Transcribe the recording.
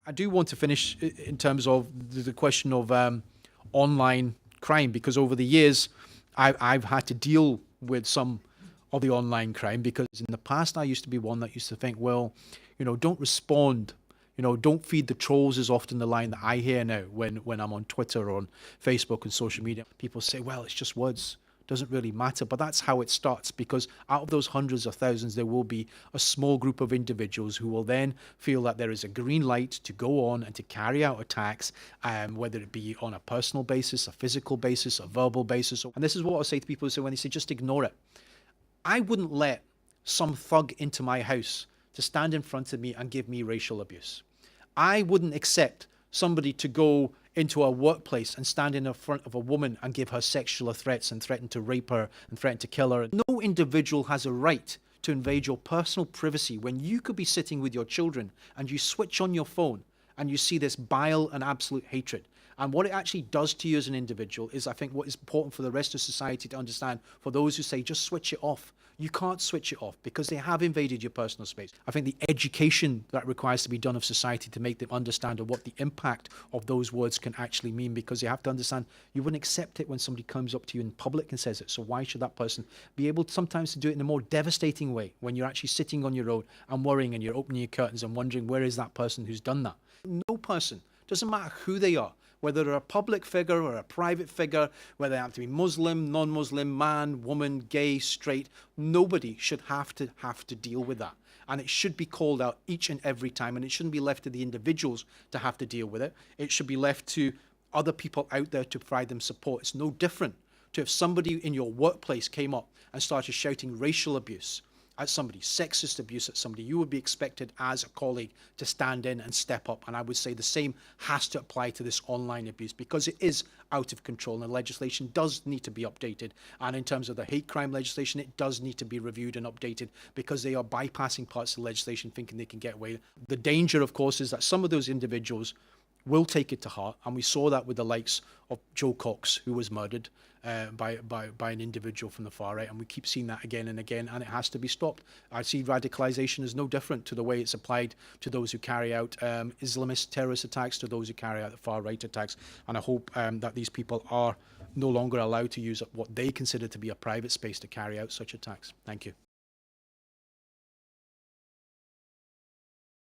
I do want to finish in terms of the question of online crime, because over the years, I've had to deal with some of the online crime, because in the past I used to be one that used to think, well, don't respond. Don't feed the trolls is often the line that I hear now when I'm on Twitter or on Facebook and social media. People say, well, it's just words. Doesn't really matter. But that's how it starts, because out of those hundreds of thousands, there will be a small group of individuals who will then feel that there is a green light to go on and to carry out attacks, whether it be on a personal basis, a physical basis, a verbal basis. And this is what I say to people who say, when they say just ignore it. I wouldn't let some thug into my house to stand in front of me and give me racial abuse. I wouldn't accept somebody to go into a workplace and stand in front of a woman and give her sexual threats and threaten to rape her and threaten to kill her. No individual has a right to invade your personal privacy when you could be sitting with your children and you switch on your phone and you see this bile and absolute hatred. And what it actually does to you as an individual is, I think, what is important for the rest of society to understand. For those who say, just switch it off. You can't switch it off, because they have invaded your personal space. I think the education that requires to be done of society to make them understand what the impact of those words can actually mean, because you have to understand you wouldn't accept it when somebody comes up to you in public and says it. So why should that person be able sometimes to do it in a more devastating way when you're actually sitting on your own and worrying and you're opening your curtains and wondering, where is that person who's done that? No person, doesn't matter who they are, whether they're a public figure or a private figure, whether they have to be Muslim, non-Muslim, man, woman, gay, straight, nobody should have to deal with that. And it should be called out each and every time, and it shouldn't be left to the individuals to have to deal with it. It should be left to other people out there to provide them support. It's no different to if somebody in your workplace came up and started shouting racial abuse at somebody, sexist abuse at somebody. You would be expected as a colleague to stand in and step up. And I would say the same has to apply to this online abuse, because it is out of control and the legislation does need to be updated. And in terms of the hate crime legislation, it does need to be reviewed and updated, because they are bypassing parts of the legislation thinking they can get away. The danger, of course, is that some of those individuals will take it to heart, and we saw that with the likes of Joe Cox, who was murdered by an individual from the far right, and we keep seeing that again and again, and it has to be stopped. I see radicalization is no different to the way it's applied to those who carry out Islamist terrorist attacks, to those who carry out the far right attacks, and I hope that these people are no longer allowed to use what they consider to be a private space to carry out such attacks. Thank you.